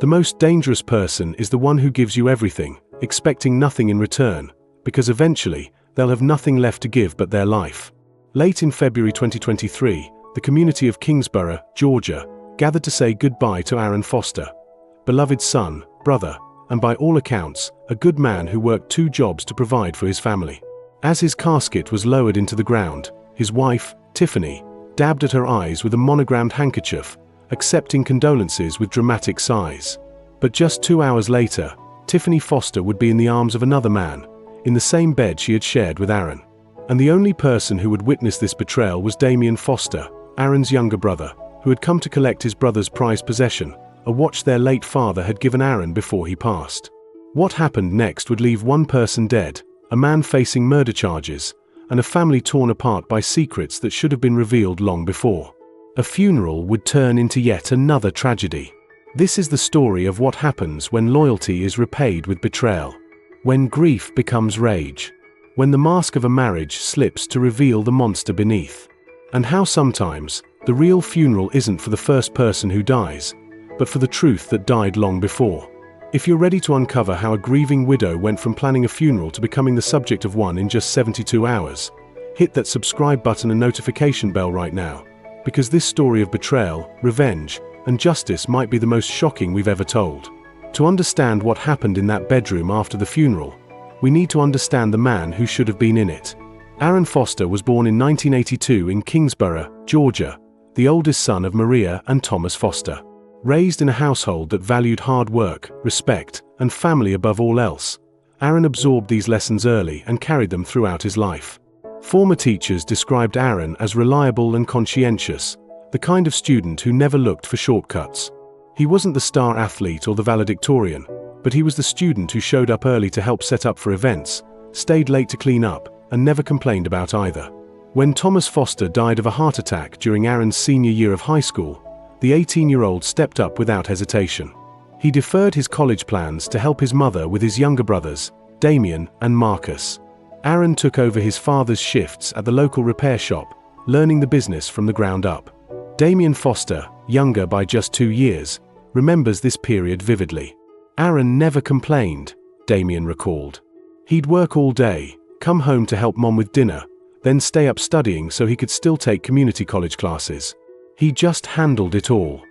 The most dangerous person is the one who gives you everything, expecting nothing in return, because eventually, they'll have nothing left to give but their life. Late in February 2023, the community of Kingsborough, Georgia, gathered to say goodbye to Aaron Foster. Beloved son, brother, and by all accounts, a good man who worked 2 jobs to provide for his family. As his casket was lowered into the ground, his wife, Tiffany, dabbed at her eyes with a monogrammed handkerchief, accepting condolences with dramatic sighs. But just 2 hours later, Tiffany Foster would be in the arms of another man, in the same bed she had shared with Aaron. And the only person who would witness this betrayal was Damien Foster, Aaron's younger brother, who had come to collect his brother's prized possession, a watch their late father had given Aaron before he passed. What happened next would leave one person dead, a man facing murder charges, and a family torn apart by secrets that should have been revealed long before. A funeral would turn into yet another tragedy. This is the story of what happens when loyalty is repaid with betrayal, when grief becomes rage, when the mask of a marriage slips to reveal the monster beneath, and how sometimes the real funeral isn't for the first person who dies, but for the truth that died long before. If you're ready to uncover how a grieving widow went from planning a funeral to becoming the subject of one in just 72 hours, hit that subscribe button and notification bell right now, because this story of betrayal, revenge, and justice might be the most shocking we've ever told. To understand what happened in that bedroom after the funeral, we need to understand the man who should have been in it. Aaron Foster was born in 1982 in Kingsborough, Georgia, the oldest son of Maria and Thomas Foster. Raised in a household that valued hard work, respect, and family above all else, Aaron absorbed these lessons early and carried them throughout his life. Former teachers described Aaron as reliable and conscientious, the kind of student who never looked for shortcuts. He wasn't the star athlete or the valedictorian, but he was the student who showed up early to help set up for events, stayed late to clean up, and never complained about either. When Thomas Foster died of a heart attack during Aaron's senior year of high school, the 18-year-old stepped up without hesitation. He deferred his college plans to help his mother with his younger brothers, Damien and Marcus. Aaron took over his father's shifts at the local repair shop, learning the business from the ground up. Damien Foster, younger by just 2 years, remembers this period vividly. Aaron never complained, Damien recalled. He'd work all day, come home to help Mom with dinner, then stay up studying so he could still take community college classes. He just handled it all.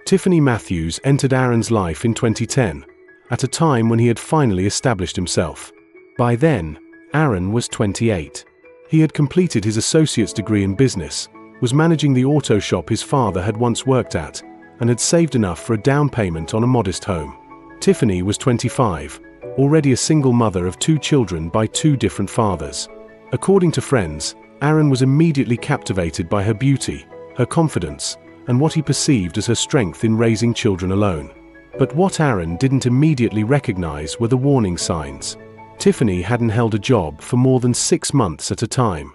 Tiffany Matthews entered Aaron's life in 2010, at a time when he had finally established himself. By then, Aaron was 28. He had completed his associate's degree in business, was managing the auto shop his father had once worked at, and had saved enough for a down payment on a modest home. Tiffany was 25, already a single mother of 2 children by 2 different fathers. According to friends, Aaron was immediately captivated by her beauty, her confidence, and what he perceived as her strength in raising children alone. But what Aaron didn't immediately recognize were the warning signs. Tiffany hadn't held a job for more than 6 months at a time.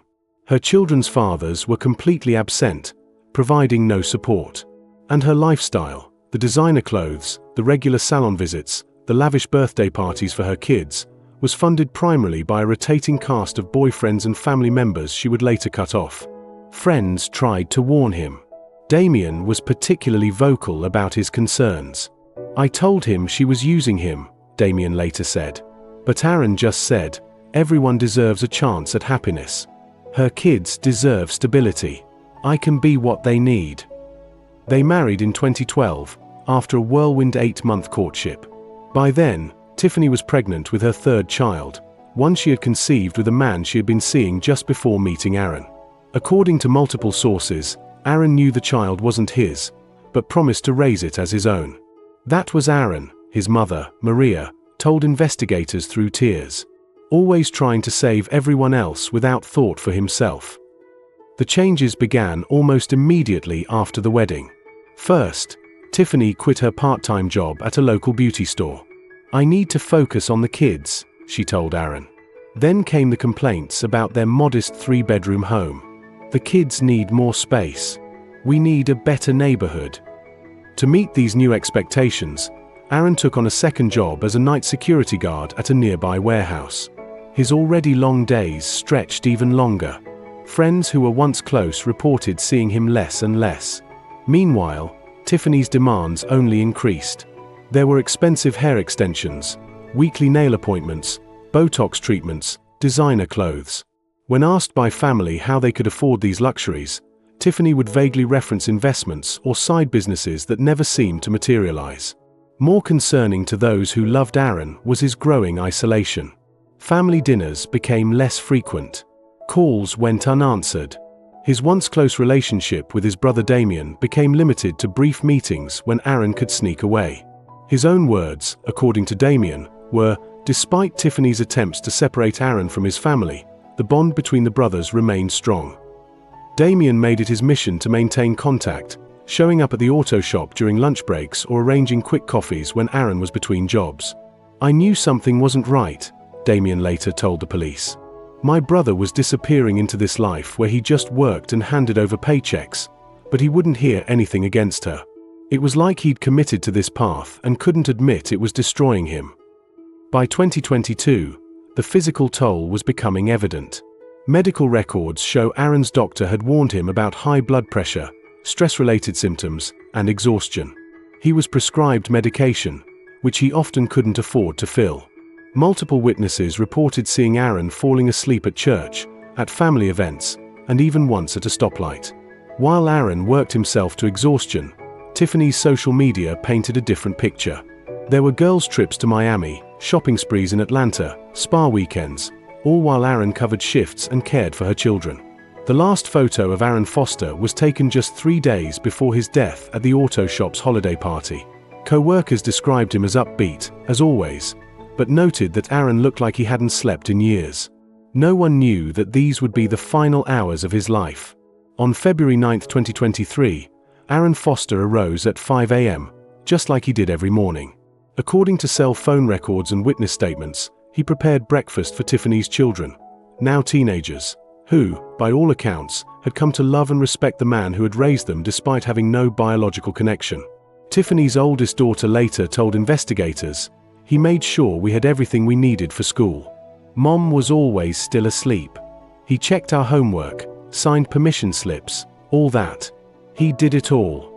Her children's fathers were completely absent, providing no support. And her lifestyle, the designer clothes, the regular salon visits, the lavish birthday parties for her kids, was funded primarily by a rotating cast of boyfriends and family members she would later cut off. Friends tried to warn him. Damien was particularly vocal about his concerns. "I told him she was using him," Damien later said. But Aaron just said, "Everyone deserves a chance at happiness. Her kids deserve stability. I can be what they need." They married in 2012, after a whirlwind 8-month courtship. By then, Tiffany was pregnant with her 3rd child, one she had conceived with a man she had been seeing just before meeting Aaron. According to multiple sources, Aaron knew the child wasn't his, but promised to raise it as his own. That was Aaron, his mother, Maria, told investigators through tears, always trying to save everyone else without thought for himself. The changes began almost immediately after the wedding. First, Tiffany quit her part-time job at a local beauty store. "I need to focus on the kids," she told Aaron. Then came the complaints about their modest 3-bedroom home. "The kids need more space. We need a better neighborhood." To meet these new expectations, Aaron took on a second job as a night security guard at a nearby warehouse. His already long days stretched even longer. Friends who were once close reported seeing him less and less. Meanwhile, Tiffany's demands only increased. There were expensive hair extensions, weekly nail appointments, Botox treatments, designer clothes. When asked by family how they could afford these luxuries, Tiffany would vaguely reference investments or side businesses that never seemed to materialize. More concerning to those who loved Aaron was his growing isolation. Family dinners became less frequent. Calls went unanswered. His once close relationship with his brother Damien became limited to brief meetings when Aaron could sneak away. His own words, according to Damien, were, "Despite Tiffany's attempts to separate Aaron from his family, the bond between the brothers remained strong." Damien made it his mission to maintain contact, showing up at the auto shop during lunch breaks or arranging quick coffees when Aaron was between jobs. "I knew something wasn't right," Damien later told the police. "My brother was disappearing into this life where he just worked and handed over paychecks, but he wouldn't hear anything against her. It was like he'd committed to this path and couldn't admit it was destroying him." By 2022, the physical toll was becoming evident. Medical records show Aaron's doctor had warned him about high blood pressure, stress-related symptoms, and exhaustion. He was prescribed medication, which he often couldn't afford to fill. Multiple witnesses reported seeing Aaron falling asleep at church, at family events, and even once at a stoplight. While Aaron worked himself to exhaustion, Tiffany's social media painted a different picture. There were girls' trips to Miami, shopping sprees in Atlanta, spa weekends, all while Aaron covered shifts and cared for her children. The last photo of Aaron Foster was taken just 3 days before his death at the auto shop's holiday party. Co-workers described him as upbeat, as always, but noted that Aaron looked like he hadn't slept in years. No one knew that these would be the final hours of his life. On February 9, 2023, Aaron Foster arose at 5 a.m., just like he did every morning. According to cell phone records and witness statements, he prepared breakfast for Tiffany's children, now teenagers, who, by all accounts, had come to love and respect the man who had raised them despite having no biological connection. Tiffany's oldest daughter later told investigators, "He made sure we had everything we needed for school. Mom was always still asleep. He checked our homework, signed permission slips, all that. He did it all."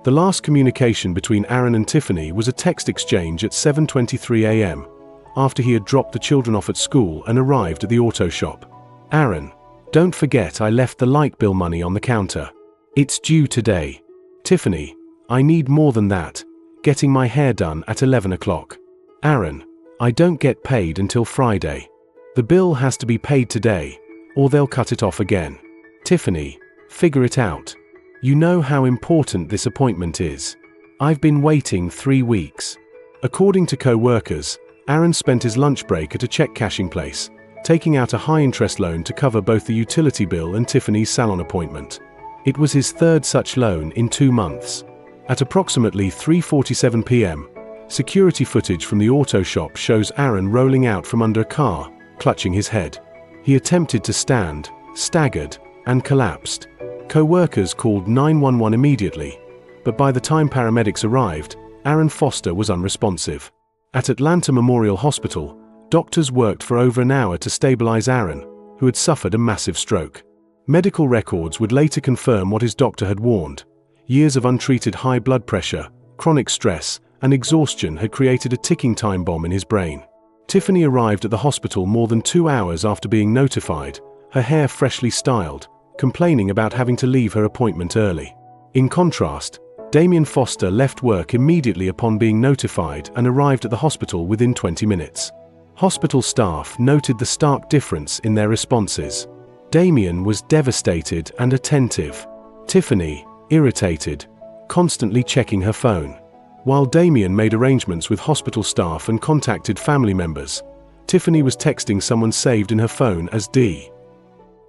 The last communication between Aaron and Tiffany was a text exchange at 7:23 a.m., after he had dropped the children off at school and arrived at the auto shop. "Aaron, don't forget I left the light bill money on the counter. It's due today." Tiffany, "I need more than that. Getting my hair done at 11 o'clock. Aaron, I don't get paid until Friday. The bill has to be paid today, or they'll cut it off again. Tiffany, figure it out. You know how important this appointment is. I've been waiting 3 weeks." According to co-workers, Aaron spent his lunch break at a check cashing place, taking out a high-interest loan to cover both the utility bill and Tiffany's salon appointment. It was his third such loan in 2 months. At approximately 3:47 p.m., security footage from the auto shop shows Aaron rolling out from under a car, clutching his head. He attempted to stand, staggered, and collapsed. Co-workers called 911 immediately, but by the time paramedics arrived, Aaron Foster was unresponsive. At Atlanta Memorial Hospital, doctors worked for over an hour to stabilize Aaron, who had suffered a massive stroke. Medical records would later confirm what his doctor had warned. Years of untreated high blood pressure, chronic stress, and exhaustion had created a ticking time bomb in his brain. Tiffany arrived at the hospital more than 2 hours after being notified, her hair freshly styled, complaining about having to leave her appointment early. In contrast, Damien Foster left work immediately upon being notified and arrived at the hospital within 20 minutes. Hospital staff noted the stark difference in their responses. Damien was devastated and attentive. Tiffany, irritated, constantly checking her phone. While Damien made arrangements with hospital staff and contacted family members, Tiffany was texting someone saved in her phone as D.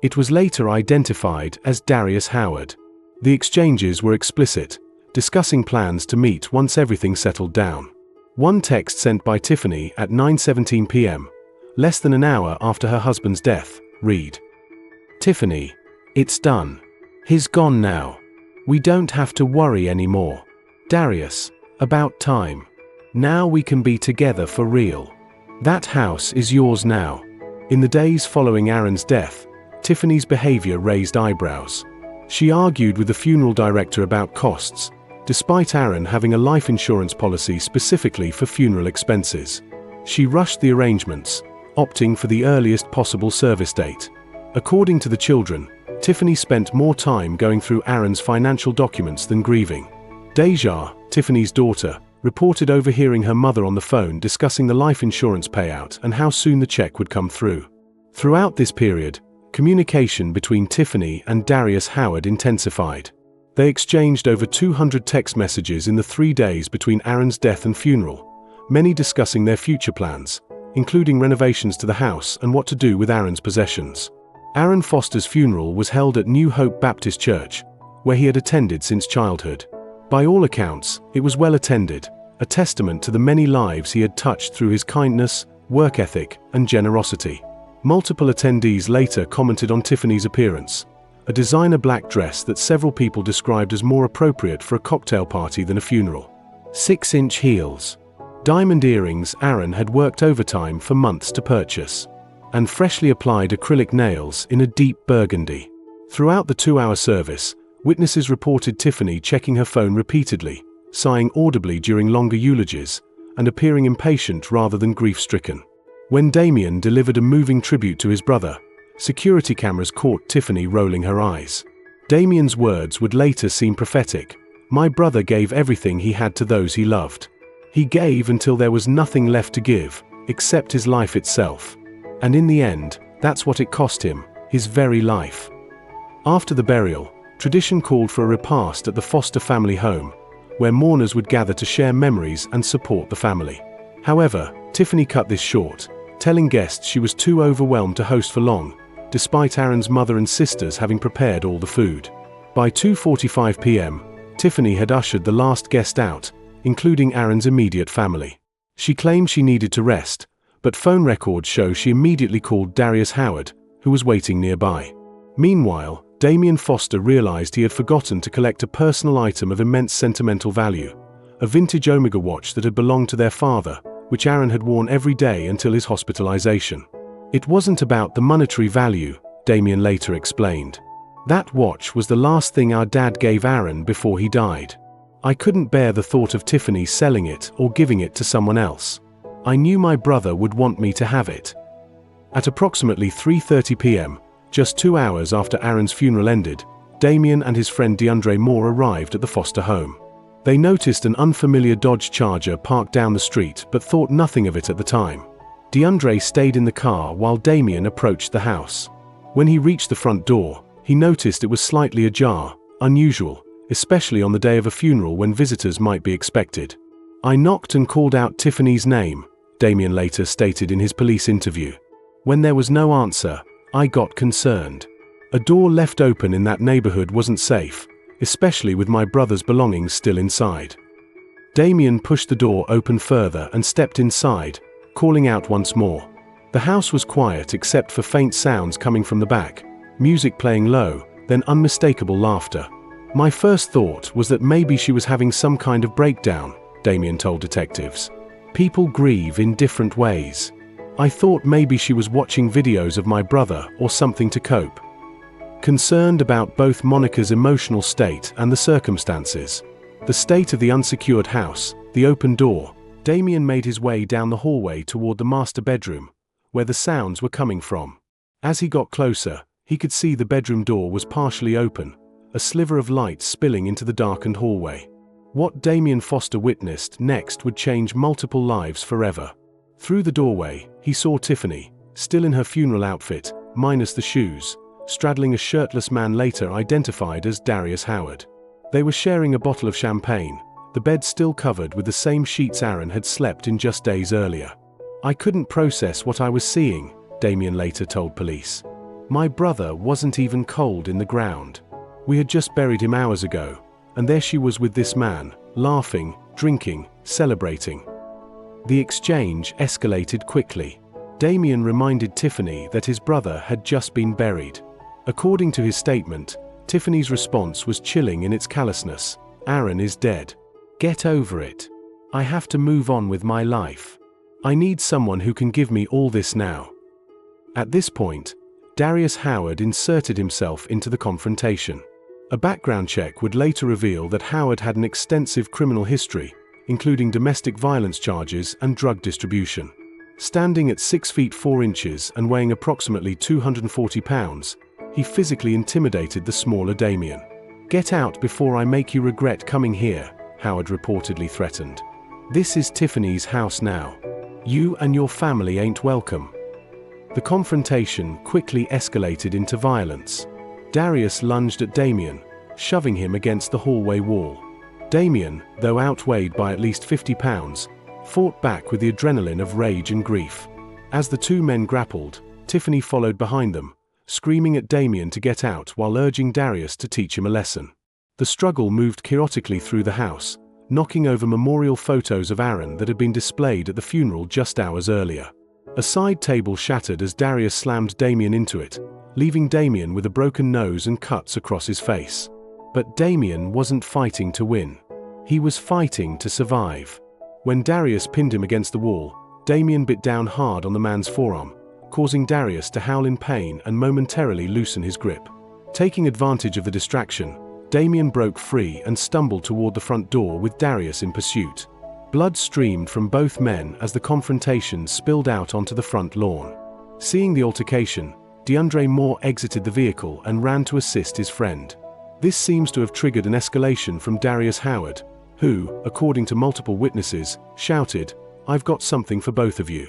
It was later identified as Darius Howard. The exchanges were explicit, discussing plans to meet once everything settled down. One text sent by Tiffany at 9:17 p.m., less than an hour after her husband's death, read, "Tiffany, it's done. He's gone now. We don't have to worry anymore. Darius, about time. Now we can be together for real. That house is yours now." In the days following Aaron's death, Tiffany's behavior raised eyebrows. She argued with the funeral director about costs, despite Aaron having a life insurance policy specifically for funeral expenses. She rushed the arrangements, opting for the earliest possible service date. According to the children, Tiffany spent more time going through Aaron's financial documents than grieving. Deja, Tiffany's daughter, reported overhearing her mother on the phone discussing the life insurance payout and how soon the check would come through. Throughout this period, communication between Tiffany and Darius Howard intensified. They exchanged over 200 text messages in the 3 days between Aaron's death and funeral, many discussing their future plans, including renovations to the house and what to do with Aaron's possessions. Aaron Foster's funeral was held at New Hope Baptist Church, where he had attended since childhood. By all accounts, it was well attended, a testament to the many lives he had touched through his kindness, work ethic, and generosity. Multiple attendees later commented on Tiffany's appearance, a designer black dress that several people described as more appropriate for a cocktail party than a funeral. 6-inch heels. Diamond earrings Aaron had worked overtime for months to purchase. And freshly applied acrylic nails in a deep burgundy. Throughout the 2-hour service, witnesses reported Tiffany checking her phone repeatedly, sighing audibly during longer eulogies, and appearing impatient rather than grief-stricken. When Damien delivered a moving tribute to his brother, security cameras caught Tiffany rolling her eyes. Damien's words would later seem prophetic. "My brother gave everything he had to those he loved. He gave until there was nothing left to give, except his life itself. And in the end, that's what it cost him, his very life." After the burial, tradition called for a repast at the Foster family home, where mourners would gather to share memories and support the family. However, Tiffany cut this short, telling guests she was too overwhelmed to host for long, despite Aaron's mother and sisters having prepared all the food. By 2:45 p.m., Tiffany had ushered the last guest out, including Aaron's immediate family. She claimed she needed to rest, but phone records show she immediately called Darius Howard, who was waiting nearby. Meanwhile, Damien Foster realized he had forgotten to collect a personal item of immense sentimental value, a vintage Omega watch that had belonged to their father, which Aaron had worn every day until his hospitalization. "It wasn't about the monetary value," Damien later explained. "That watch was the last thing our dad gave Aaron before he died. I couldn't bear the thought of Tiffany selling it or giving it to someone else. I knew my brother would want me to have it." At approximately 3:30 p.m., just 2 hours after Aaron's funeral ended, Damien and his friend DeAndre Moore arrived at the Foster home. They noticed an unfamiliar Dodge Charger parked down the street but thought nothing of it at the time. DeAndre stayed in the car while Damien approached the house. When he reached the front door, he noticed it was slightly ajar, unusual, especially on the day of a funeral when visitors might be expected. "I knocked and called out Tiffany's name," Damien later stated in his police interview. "When there was no answer, I got concerned. A door left open in that neighborhood wasn't safe, especially with my brother's belongings still inside." Damien pushed the door open further and stepped inside, calling out once more. The house was quiet except for faint sounds coming from the back, music playing low, then unmistakable laughter. "My first thought was that maybe she was having some kind of breakdown," Damien told detectives. "People grieve in different ways. I thought maybe she was watching videos of my brother or something to cope." Concerned about both Monica's emotional state and the circumstances, the state of the unsecured house, the open door, Damien made his way down the hallway toward the master bedroom, where the sounds were coming from. As he got closer, he could see the bedroom door was partially open, a sliver of light spilling into the darkened hallway. What Damien Foster witnessed next would change multiple lives forever. Through the doorway, he saw Tiffany, still in her funeral outfit, minus the shoes, straddling a shirtless man later identified as Darius Howard. They were sharing a bottle of champagne, the bed still covered with the same sheets Aaron had slept in just days earlier. "I couldn't process what I was seeing," Damien later told police. "My brother wasn't even cold in the ground. We had just buried him hours ago, and there she was with this man, laughing, drinking, celebrating." The exchange escalated quickly. Damien reminded Tiffany that his brother had just been buried. According to his statement, Tiffany's response was chilling in its callousness. "Aaron is dead. Get over it. I have to move on with my life. I need someone who can give me all this now." At this point, Darius Howard inserted himself into the confrontation. A background check would later reveal that Howard had an extensive criminal history, including domestic violence charges and drug distribution. Standing at 6 feet 4 inches and weighing approximately 240 pounds, he physically intimidated the smaller Damien. "Get out before I make you regret coming here," Howard reportedly threatened. "This is Tiffany's house now. You and your family ain't welcome." The confrontation quickly escalated into violence. Darius lunged at Damien, shoving him against the hallway wall. Damien, though outweighed by at least 50 pounds, fought back with the adrenaline of rage and grief. As the two men grappled, Tiffany followed behind them, screaming at Damien to get out while urging Darius to teach him a lesson. The struggle moved chaotically through the house, knocking over memorial photos of Aaron that had been displayed at the funeral just hours earlier. A side table shattered as Darius slammed Damien into it, leaving Damien with a broken nose and cuts across his face. But Damien wasn't fighting to win. He was fighting to survive. When Darius pinned him against the wall, Damien bit down hard on the man's forearm, causing Darius to howl in pain and momentarily loosen his grip. Taking advantage of the distraction, Damien broke free and stumbled toward the front door with Darius in pursuit. Blood streamed from both men as the confrontation spilled out onto the front lawn. Seeing the altercation, DeAndre Moore exited the vehicle and ran to assist his friend. This seems to have triggered an escalation from Darius Howard, who, according to multiple witnesses, shouted, "I've got something for both of you."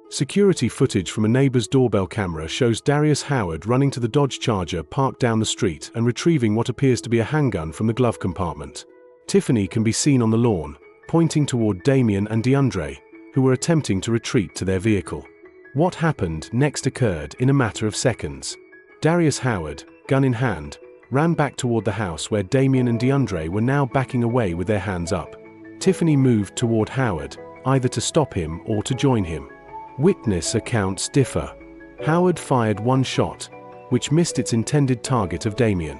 Security footage from a neighbor's doorbell camera shows Darius Howard running to the Dodge Charger parked down the street and retrieving what appears to be a handgun from the glove compartment. Tiffany can be seen on the lawn, pointing toward Damien and DeAndre, who were attempting to retreat to their vehicle. What happened next occurred in a matter of seconds. Darius Howard, gun in hand, ran back toward the house where Damien and DeAndre were now backing away with their hands up. Tiffany moved toward Howard, either to stop him or to join him. Witness accounts differ. Howard fired one shot, which missed its intended target of Damien.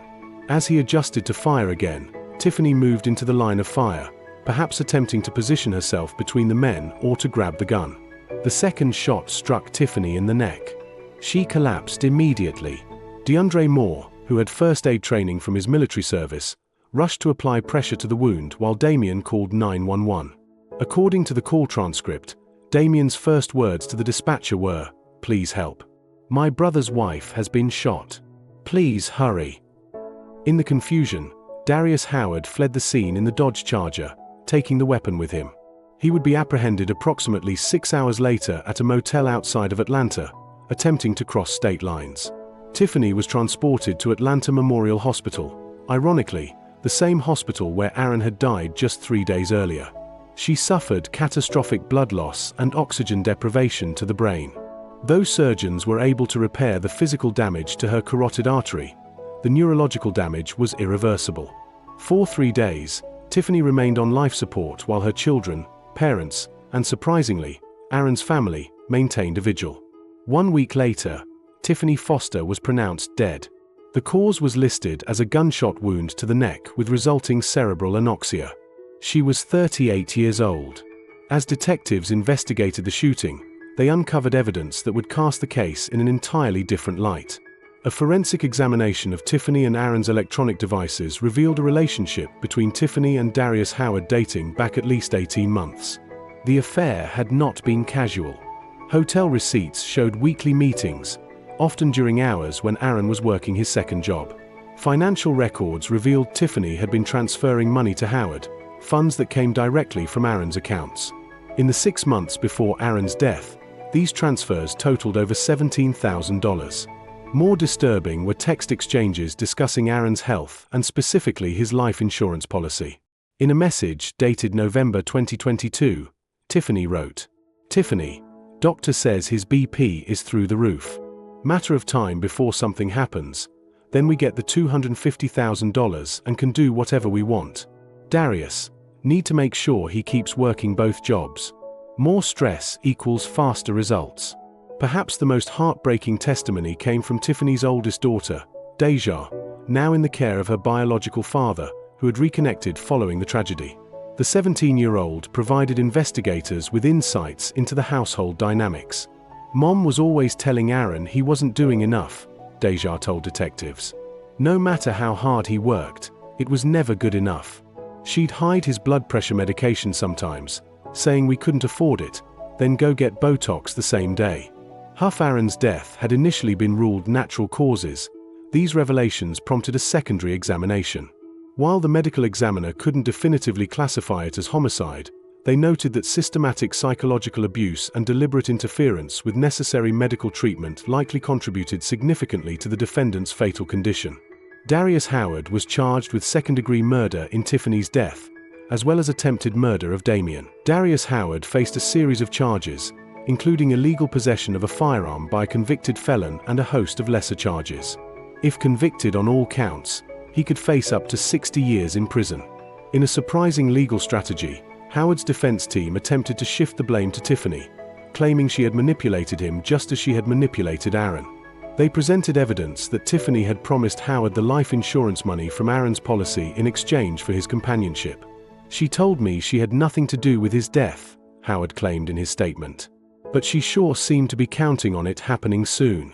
As he adjusted to fire again, Tiffany moved into the line of fire, perhaps attempting to position herself between the men or to grab the gun. The second shot struck Tiffany in the neck. She collapsed immediately. DeAndre Moore, who had first aid training from his military service, rushed to apply pressure to the wound while Damien called 911. According to the call transcript, Damien's first words to the dispatcher were, "Please help. My brother's wife has been shot. Please hurry." In the confusion, Darius Howard fled the scene in the Dodge Charger, taking the weapon with him. He would be apprehended approximately 6 hours later at a motel outside of Atlanta, attempting to cross state lines. Tiffany was transported to Atlanta Memorial Hospital, ironically, the same hospital where Aaron had died just 3 days earlier. She suffered catastrophic blood loss and oxygen deprivation to the brain. Though surgeons were able to repair the physical damage to her carotid artery, the neurological damage was irreversible. For 3 days, Tiffany remained on life support while her children, parents, and surprisingly, Aaron's family, maintained a vigil. 1 week later, Tiffany Foster was pronounced dead. The cause was listed as a gunshot wound to the neck with resulting cerebral anoxia. She was 38 years old. As detectives investigated the shooting, they uncovered evidence that would cast the case in an entirely different light. A forensic examination of Tiffany and Aaron's electronic devices revealed a relationship between Tiffany and Darius Howard dating back at least 18 months. The affair had not been casual. Hotel receipts showed weekly meetings, often during hours when Aaron was working his second job. Financial records revealed Tiffany had been transferring money to Howard, funds that came directly from Aaron's accounts. In the 6 months before Aaron's death, these transfers totaled over $17,000. More disturbing were text exchanges discussing Aaron's health and specifically his life insurance policy. In a message dated November 2022, Tiffany wrote, "Tiffany, doctor says his BP is through the roof. Matter of time before something happens. Then we get the $250,000 and can do whatever we want. Darius, need to make sure he keeps working both jobs. More stress equals faster results." Perhaps the most heartbreaking testimony came from Tiffany's oldest daughter, Deja, now in the care of her biological father, who had reconnected following the tragedy. The 17-year-old provided investigators with insights into the household dynamics. "Mom was always telling Aaron he wasn't doing enough," Deja told detectives. No matter how hard he worked, it was never good enough. She'd hide his blood pressure medication sometimes, saying we couldn't afford it, then go get Botox the same day. Aaron's death had initially been ruled natural causes. These revelations prompted a secondary examination. While the medical examiner couldn't definitively classify it as homicide, they noted that systematic psychological abuse and deliberate interference with necessary medical treatment likely contributed significantly to the defendant's fatal condition. Darius Howard was charged with second-degree murder in Tiffany's death, as well as attempted murder of Damien. Darius Howard faced a series of charges, including illegal possession of a firearm by a convicted felon and a host of lesser charges. If convicted on all counts, he could face up to 60 years in prison. In a surprising legal strategy, Howard's defense team attempted to shift the blame to Tiffany, claiming she had manipulated him just as she had manipulated Aaron. They presented evidence that Tiffany had promised Howard the life insurance money from Aaron's policy in exchange for his companionship. "She told me she had nothing to do with his death," Howard claimed in his statement. "But she sure seemed to be counting on it happening soon."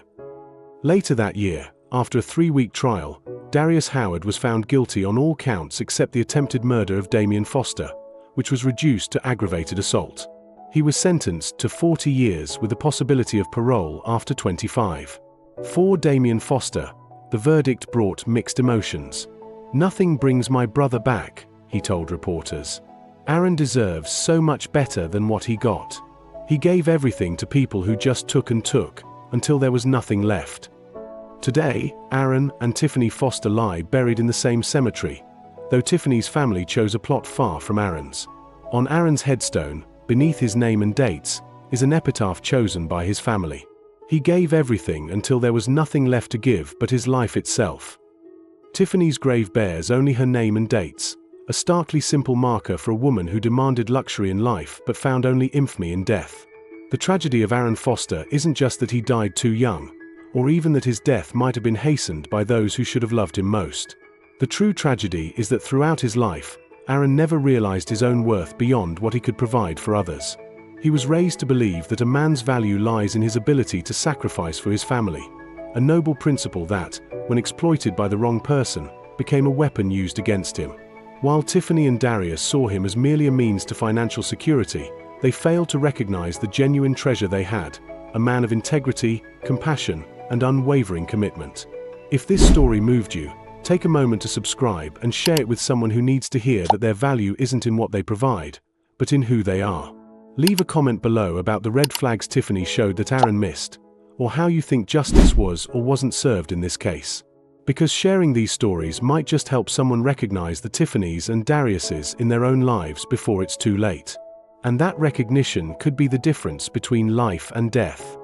Later that year, after a 3-week trial, Darius Howard was found guilty on all counts except the attempted murder of Damien Foster, which was reduced to aggravated assault. He was sentenced to 40 years with the possibility of parole after 25. For Damien Foster, the verdict brought mixed emotions. "Nothing brings my brother back," he told reporters. "Aaron deserves so much better than what he got. He gave everything to people who just took and took, until there was nothing left." Today, Aaron and Tiffany Foster lie buried in the same cemetery, though Tiffany's family chose a plot far from Aaron's. On Aaron's headstone, beneath his name and dates, is an epitaph chosen by his family. "He gave everything until there was nothing left to give but his life itself." Tiffany's grave bears only her name and dates, a starkly simple marker for a woman who demanded luxury in life but found only infamy in death. The tragedy of Aaron Foster isn't just that he died too young, or even that his death might have been hastened by those who should have loved him most. The true tragedy is that throughout his life, Aaron never realized his own worth beyond what he could provide for others. He was raised to believe that a man's value lies in his ability to sacrifice for his family, a noble principle that, when exploited by the wrong person, became a weapon used against him. While Tiffany and Darius saw him as merely a means to financial security, they failed to recognize the genuine treasure they had, a man of integrity, compassion, and unwavering commitment. If this story moved you, take a moment to subscribe and share it with someone who needs to hear that their value isn't in what they provide, but in who they are. Leave a comment below about the red flags Tiffany showed that Aaron missed, or how you think justice was or wasn't served in this case. Because sharing these stories might just help someone recognize the Tiffany's and Darius's in their own lives before it's too late. And that recognition could be the difference between life and death.